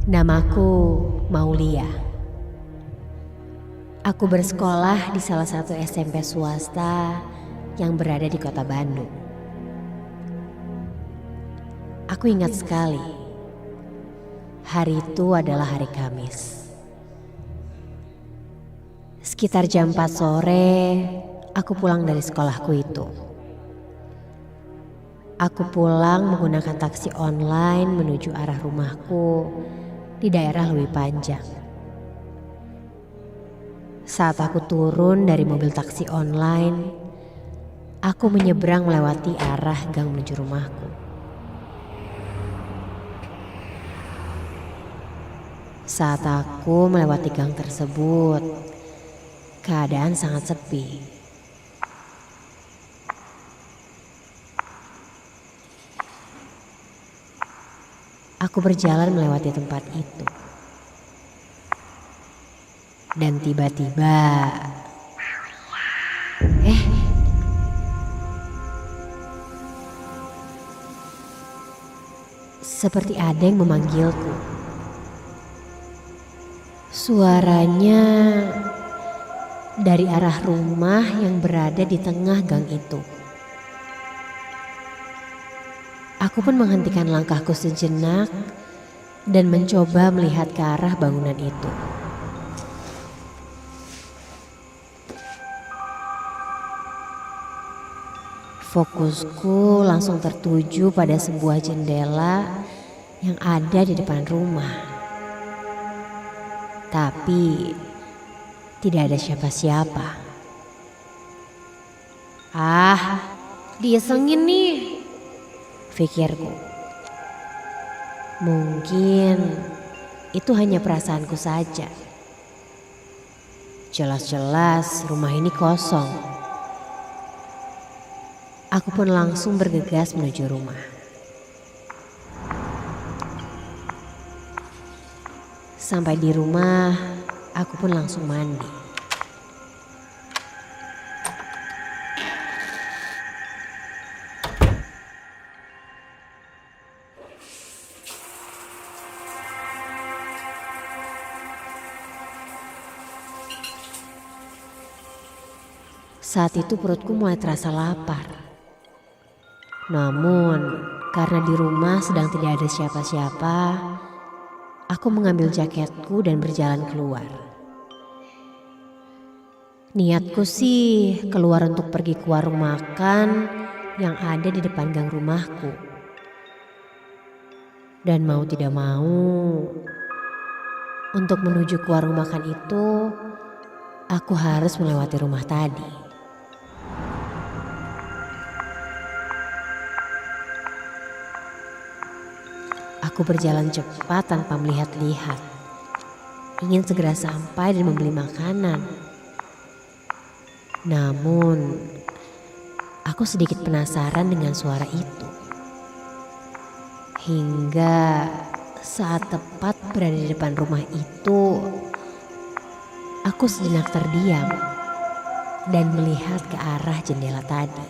Namaku Maulia. Aku bersekolah di salah satu SMP swasta yang berada di kota Bandung. Aku ingat sekali, hari itu adalah hari Kamis. Sekitar jam 4 sore, aku pulang dari sekolahku itu. Aku pulang menggunakan taksi online menuju arah rumahku di daerah Lewi Panjang. Saat aku turun dari mobil taksi online, aku menyeberang melewati arah gang menuju rumahku. Saat aku melewati gang tersebut, keadaan sangat sepi. Aku berjalan melewati tempat itu. Dan tiba-tiba, seperti ada yang memanggilku. Suaranya dari arah rumah yang berada di tengah gang itu. Aku pun menghentikan langkahku sejenak dan mencoba melihat ke arah bangunan itu. Fokusku langsung tertuju pada sebuah jendela yang ada di depan rumah. Tapi tidak ada siapa-siapa. Diisengin nih, pikirku. Mungkin itu hanya perasaanku saja. Jelas-jelas rumah ini kosong. Aku pun langsung bergegas menuju rumah. Sampai di rumah, aku pun langsung mandi. Saat itu perutku mulai terasa lapar. Namun, karena di rumah sedang tidak ada siapa-siapa, aku mengambil jaketku dan berjalan keluar. Niatku sih keluar untuk pergi ke warung makan yang ada di depan gang rumahku. Dan mau tidak mau, untuk menuju ke warung makan itu, aku harus melewati rumah tadi. Aku berjalan cepat tanpa melihat-lihat. Ingin segera sampai dan membeli makanan. Namun, aku sedikit penasaran dengan suara itu. Hingga saat tepat berada di depan rumah itu, aku sejenak terdiam dan melihat ke arah jendela tadi.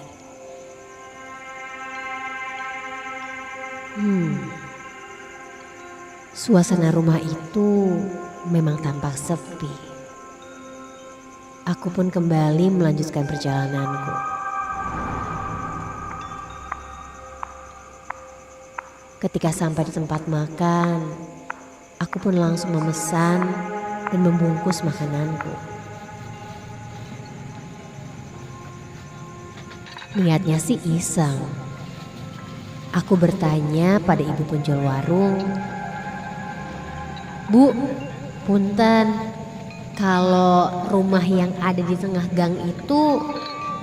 Suasana rumah itu memang tampak sepi. Aku pun kembali melanjutkan perjalananku. Ketika sampai di tempat makan, aku pun langsung memesan dan membungkus makananku. Niatnya sih iseng. Aku bertanya pada ibu penjual warung, "Bu, punten, kalau rumah yang ada di tengah gang itu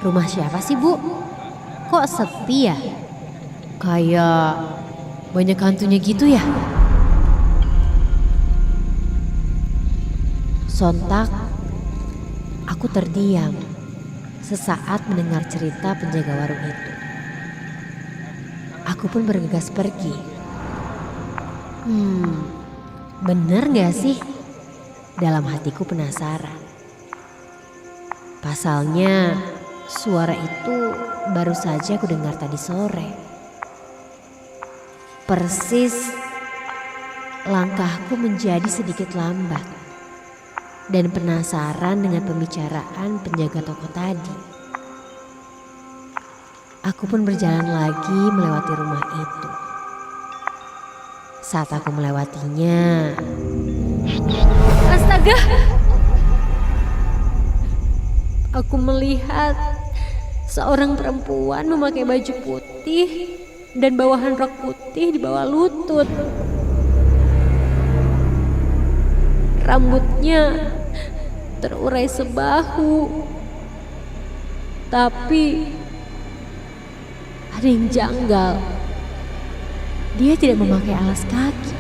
rumah siapa sih, Bu? Kok sepi ya? Kayak banyak hantunya gitu ya?" Sontak aku terdiam sesaat mendengar cerita penjaga warung itu. Aku pun bergegas pergi. Bener gak sih? Dalam hatiku penasaran. Pasalnya suara itu baru saja aku dengar tadi sore. Persis langkahku menjadi sedikit lambat dan penasaran dengan pembicaraan penjaga toko tadi. Aku pun berjalan lagi melewati rumah itu. Saat aku melewatinya, astaga! Aku melihat seorang perempuan memakai baju putih dan bawahan rok putih di bawah lutut. Rambutnya terurai sebahu, tapi ada yang janggal. Dia tidak memakai alas kaki.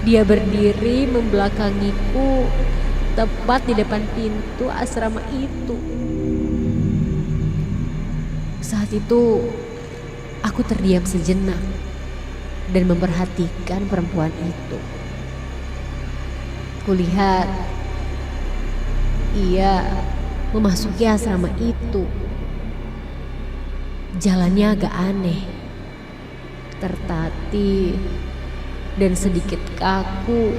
Dia berdiri membelakangiku tepat di depan pintu asrama itu. Saat itu aku terdiam sejenak dan memperhatikan perempuan itu. Kulihat ia memasuki asrama itu. Jalannya agak aneh, tertatih dan sedikit kaku.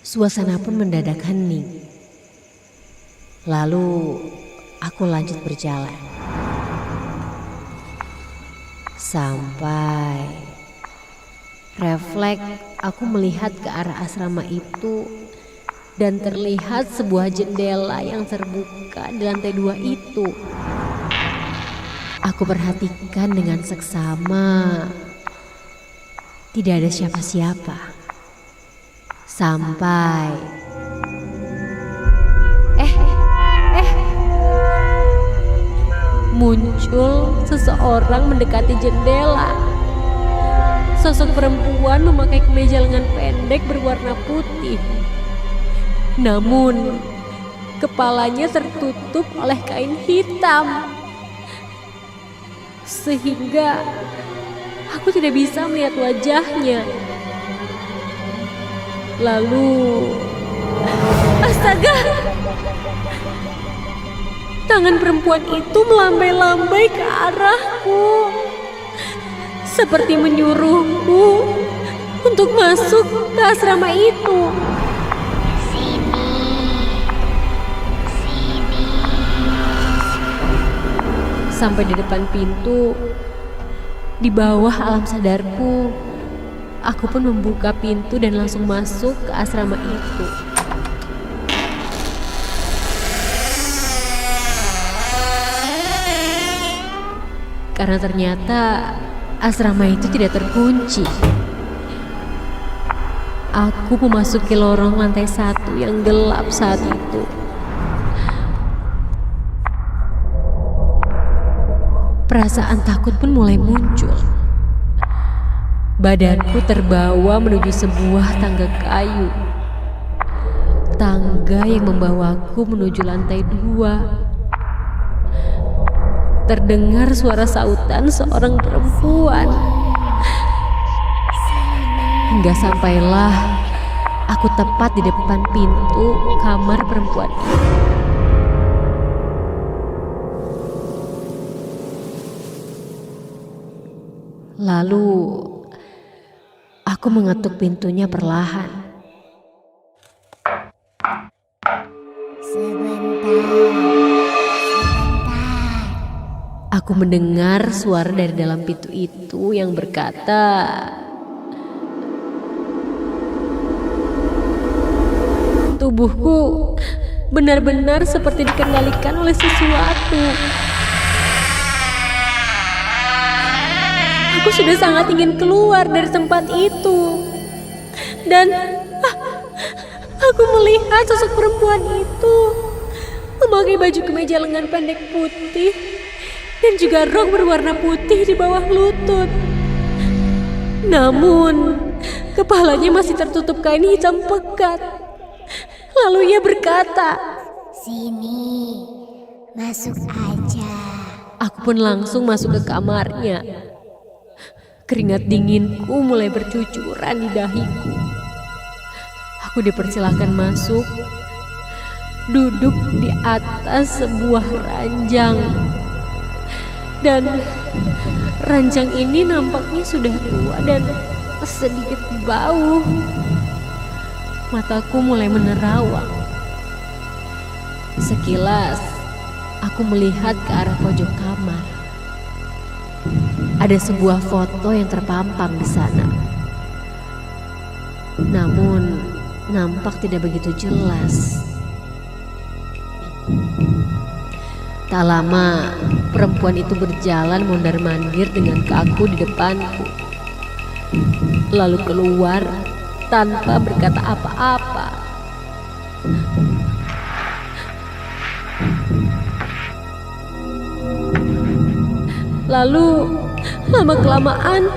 Suasana pun mendadak hening. Lalu aku lanjut berjalan. Sampai refleks aku melihat ke arah asrama itu dan terlihat sebuah jendela yang terbuka di lantai 2 itu. Aku perhatikan dengan seksama. Tidak ada siapa-siapa. Sampai muncul seseorang mendekati jendela. Sosok perempuan memakai kemeja lengan pendek berwarna putih. Namun kepalanya tertutup oleh kain hitam, sehingga aku tidak bisa melihat wajahnya. Lalu, astaga! Tangan perempuan itu melambai-lambai ke arahku, seperti menyuruhku untuk masuk ke asrama itu. Sampai di depan pintu, di bawah alam sadarku, aku pun membuka pintu dan langsung masuk ke asrama itu. Karena ternyata asrama itu tidak terkunci. Aku memasuki lorong lantai 1 yang gelap saat itu. Perasaan takut pun mulai muncul. Badanku terbawa menuju sebuah tangga kayu. Tangga yang membawaku menuju lantai 2. Terdengar suara sautan seorang perempuan. Hingga sampailah aku tepat di depan pintu kamar perempuan itu. Lalu aku mengetuk pintunya perlahan. Aku mendengar suara dari dalam pintu itu yang berkata, tubuhku benar-benar seperti dikendalikan oleh sesuatu. Aku sudah sangat ingin keluar dari tempat itu. Dan aku melihat sosok perempuan itu memakai baju kemeja lengan pendek putih dan juga rok berwarna putih di bawah lutut. Namun kepalanya masih tertutup kain hitam pekat. Lalu ia berkata, "Sini, masuk aja." Aku pun langsung masuk ke kamarnya. Keringat dinginku mulai bercucuran di dahiku. Aku dipersilahkan masuk duduk di atas sebuah ranjang. Dan ranjang ini nampaknya sudah tua dan sedikit bau. Mataku mulai menerawang. Sekilas aku melihat ke arah pojok kamar. Ada sebuah foto yang terpampang di sana. Namun nampak tidak begitu jelas. Tak lama, perempuan itu berjalan mondar-mandir dengan kaku di depanku. Lalu keluar tanpa berkata apa-apa. Lalu, lama-kelamaan,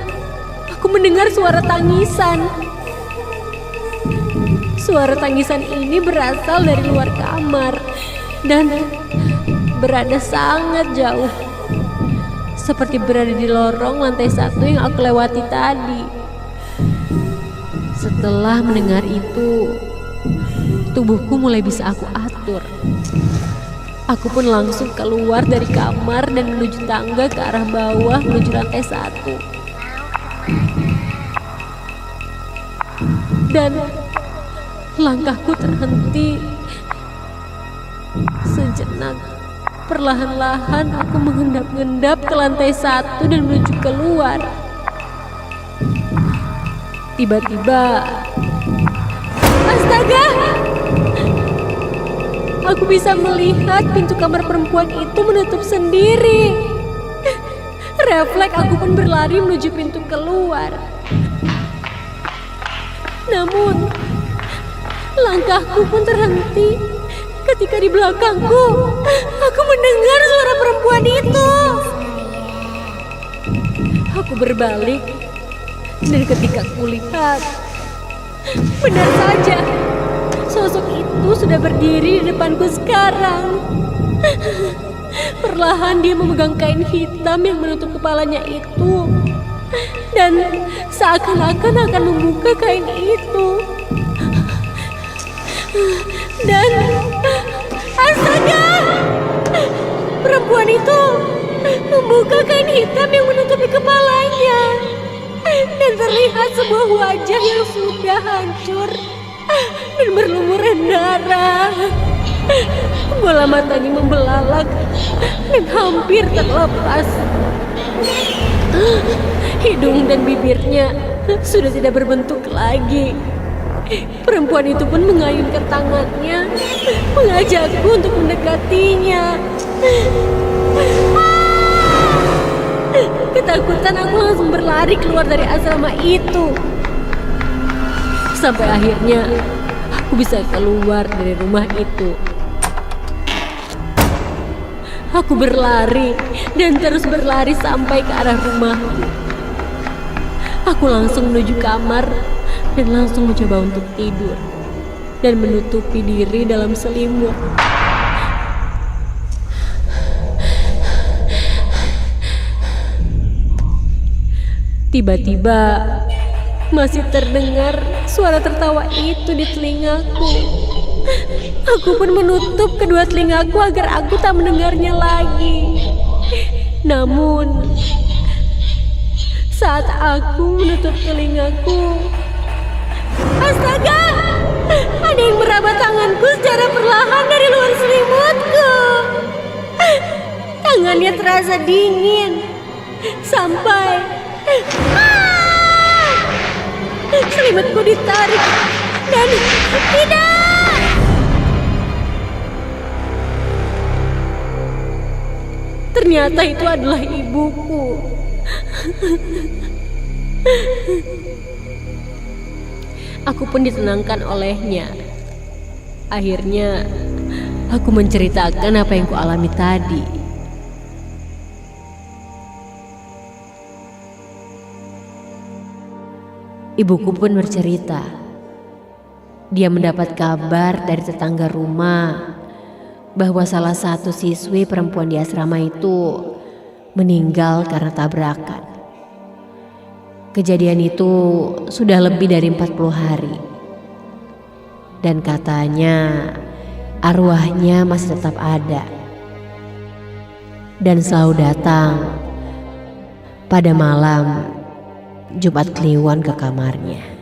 aku mendengar suara tangisan. Suara tangisan ini berasal dari luar kamar dan berada sangat jauh, seperti berada di lorong lantai 1 yang aku lewati tadi. Setelah mendengar itu, tubuhku mulai bisa aku atur. Aku pun langsung keluar dari kamar dan menuju tangga ke arah bawah menuju lantai 1. Dan langkahku terhenti sejenak. Perlahan-lahan aku mengendap-endap ke lantai 1 dan menuju keluar. Tiba-tiba, astaga! Aku bisa melihat pintu kamar perempuan itu menutup sendiri. Refleks aku pun berlari menuju pintu keluar. Namun, langkahku pun terhenti ketika di belakangku aku mendengar suara perempuan itu. Aku berbalik dan ketika kulihat, benar saja sosok itu sudah berdiri di depanku sekarang. Perlahan dia memegang kain hitam yang menutup kepalanya itu dan seakan-akan akan membuka kain itu. Dan astaga! Perempuan itu membuka kain hitam yang menutupi kepalanya. Dan terlihat sebuah wajah yang sudah hancur dan berlumuran darah. Bola matanya membelalak dan hampir terlepas. Hidung dan bibirnya sudah tidak berbentuk lagi. Perempuan itu pun mengayunkan tangannya, mengajakku untuk mendekatinya. Ketakutan aku langsung berlari keluar dari asrama itu. Sampai akhirnya aku bisa keluar dari rumah itu. Aku berlari dan terus berlari sampai ke arah rumahku. Aku langsung menuju kamar dan langsung mencoba untuk tidur dan menutupi diri dalam selimut. Tiba-tiba masih terdengar suara tertawa itu di telingaku. Aku pun menutup kedua telingaku agar aku tak mendengarnya lagi. Namun saat aku menutup telingaku, astaga! Ada yang meraba tanganku secara perlahan dari luar selimutku. Tangannya terasa dingin sampai selimutku ditarik dan tidak! Ternyata itu adalah ibuku. Aku pun ditenangkan olehnya. Akhirnya, aku menceritakan apa yang kualami tadi. Ibuku pun bercerita. Dia mendapat kabar dari tetangga rumah bahwa salah satu siswi perempuan di asrama itu meninggal karena tabrakan. Kejadian itu sudah lebih dari 40 hari. Dan katanya arwahnya masih tetap ada dan selalu datang pada malam Jumat Kliwon ke kamarnya.